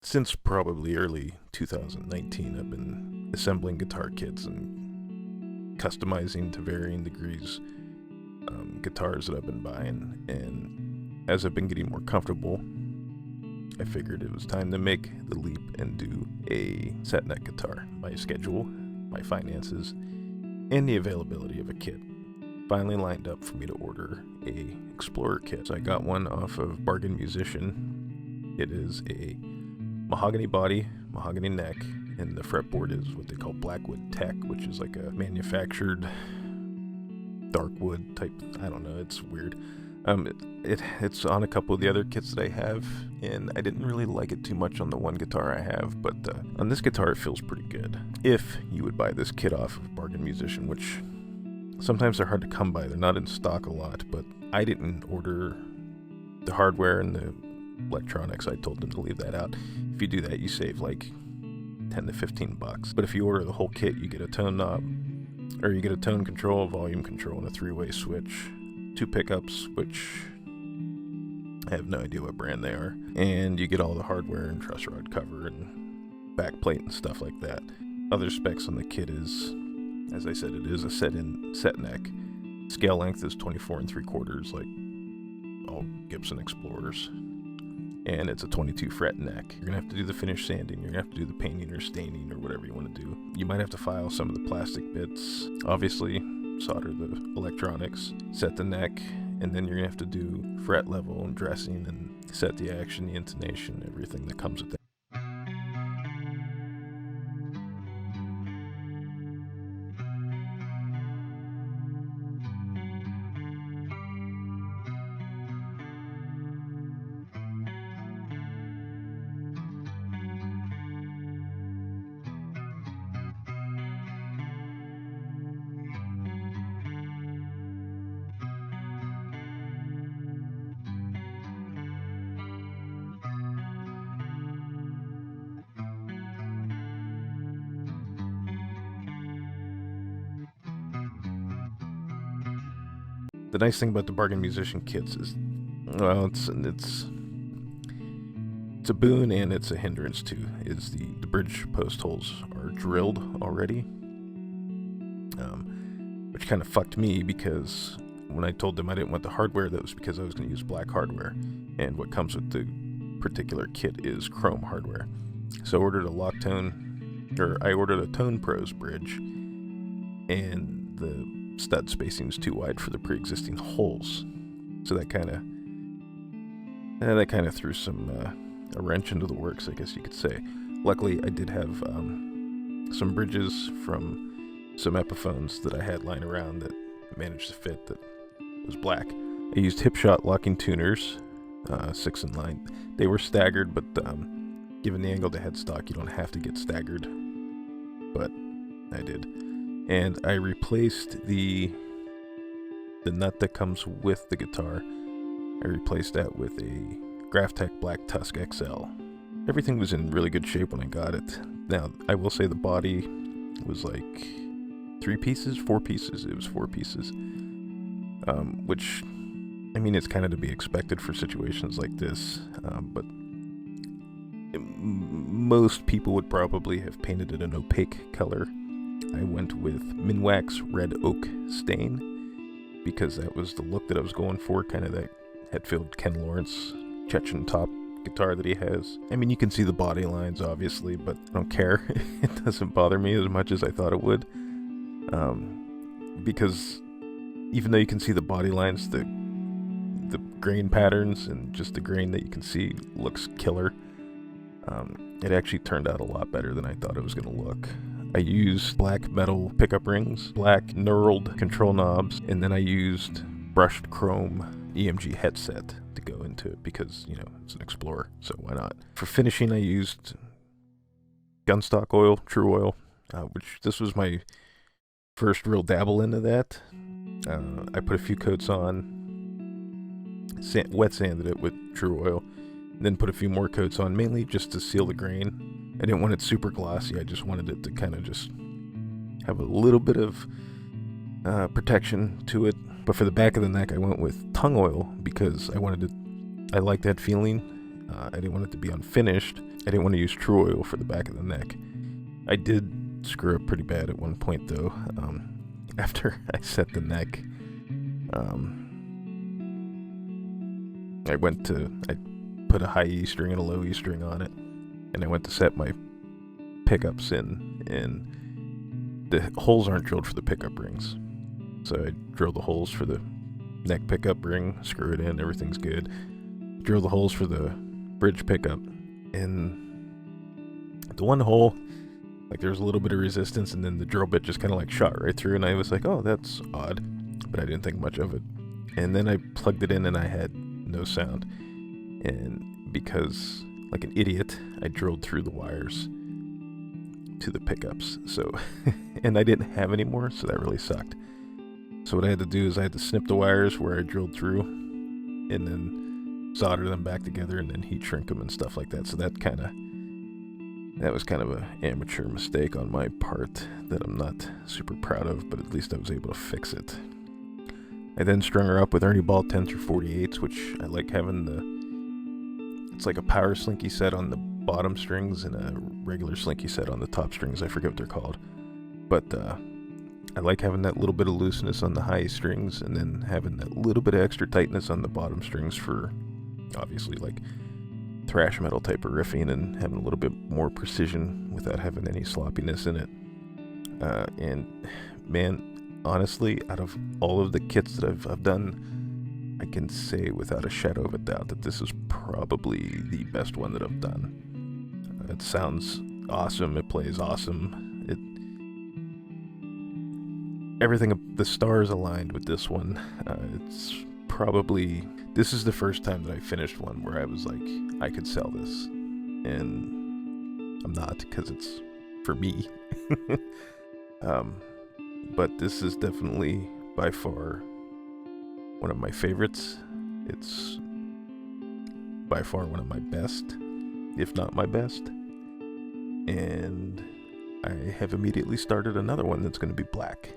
Since probably early 2019, I've been assembling guitar kits and customizing to varying degrees guitars that I've been buying, and as I've been getting more comfortable, I figured it was time to make the leap and do a set neck guitar. My schedule, my finances, and the availability of a kit finally lined up for me to order a Explorer kit. So I got one off of Bargain Musician. It is a mahogany body, mahogany neck, and the fretboard is what they call Blackwood Tech, which is like a manufactured dark wood type. I don't know, it's weird. It's on a couple of the other kits that I have, and I didn't really like it too much on the one guitar I have, but on this guitar it feels pretty good. If you would buy this kit off of Bargain Musician, which sometimes they're hard to come by, they're not in stock a lot, but I didn't order the hardware and the electronics. I told them to leave that out. If you do that, you save like 10 to 15 bucks. But if you order the whole kit, you get a tone knob, or you get a tone control, a volume control, and a 3-way switch, 2 pickups, which I have no idea what brand they are, and you get all the hardware and truss rod cover and back plate and stuff like that. Other specs on the kit is, as I said, it is a set neck. Scale length is 24 3/4, like all Gibson Explorers. And it's a 22 fret neck. You're gonna have to do the finish sanding, you're gonna have to do the painting or staining or whatever you want to do. You might have to file some of the plastic bits, obviously solder the electronics, set the neck, and then you're gonna have to do fret level and dressing and set the action, the intonation, everything that comes with that. The nice thing about the Bargain Musician kits is, well, it's a boon and it's a hindrance too, is the bridge post holes are drilled already, which kind of fucked me, because when I told them I didn't want the hardware, that was because I was going to use black hardware, and what comes with the particular kit is chrome hardware. So I ordered I ordered a Tone Pros bridge, and the stud spacing is too wide for the pre-existing holes, so that kind of threw a wrench into the works, I guess you could say. Luckily, I did have some bridges from some Epiphones that I had lying around that managed to fit, that was black. I used Hipshot locking tuners, 6 in line. They were staggered, but given the angle to headstock, you don't have to get staggered, but I did. And I replaced the nut that comes with the guitar. I replaced that with a Graphtech Black Tusq XL. Everything was in really good shape when I got it. Now, I will say the body was like 4 pieces. It was 4 pieces. Which, I mean, it's kind of to be expected for situations like this. But most people would probably have painted it an opaque color. I went with Minwax Red Oak Stain, because that was the look that I was going for, kind of that Hetfield Ken Lawrence Chechen top guitar that he has. I mean, you can see the body lines, obviously, but I don't care. It doesn't bother me as much as I thought it would. Because even though you can see the body lines, the grain patterns and just the grain that you can see looks killer. It actually turned out a lot better than I thought it was going to look. I used black metal pickup rings, black knurled control knobs, and then I used brushed chrome EMG Het Set to go into it because, you know, it's an Explorer, so why not? For finishing, I used gunstock oil, True Oil, which this was my first real dabble into that. I put a few coats on, wet sanded it with True Oil, then put a few more coats on, mainly just to seal the grain. I didn't want it super glossy, I just wanted it to kind of just have a little bit of protection to it. But for the back of the neck, I went with Tung Oil because I like that feeling. I didn't want it to be unfinished. I didn't want to use True Oil for the back of the neck. I did screw up pretty bad at one point though. After I set the neck, I put a high E string and a low E string on it, and I went to set my pickups in, and the holes aren't drilled for the pickup rings. So I drill the holes for the neck pickup ring, screw it in, everything's good. Drill the holes for the bridge pickup, and the one hole, like there was a little bit of resistance, and then the drill bit just kind of like shot right through, and I was like, oh, that's odd, but I didn't think much of it. And then I plugged it in and I had no sound, and because like an idiot, I drilled through the wires to the pickups, so and I didn't have any more, so that really sucked. So what I had to do is I had to snip the wires where I drilled through, and then solder them back together, and then heat shrink them and stuff like that. So that was kind of an amateur mistake on my part that I'm not super proud of, but at least I was able to fix it. I then strung her up with Ernie Ball 10 through 48s, which I like having it's like a power slinky set on the bottom strings and a regular slinky set on the top strings. I forget what they're called, but I like having that little bit of looseness on the high strings, and then having that little bit of extra tightness on the bottom strings for obviously like thrash metal type of riffing, and having a little bit more precision without having any sloppiness in it. And man, honestly, out of all of the kits that I've done, I can say without a shadow of a doubt that this is probably the best one that I've done. It sounds awesome, it plays awesome, everything, the stars aligned with this one. This is the first time that I finished one where I was like, I could sell this, and I'm not, because it's for me. But this is definitely by far one of my favorites. It's by far one of my best, if not my best. And I have immediately started another one that's going to be black.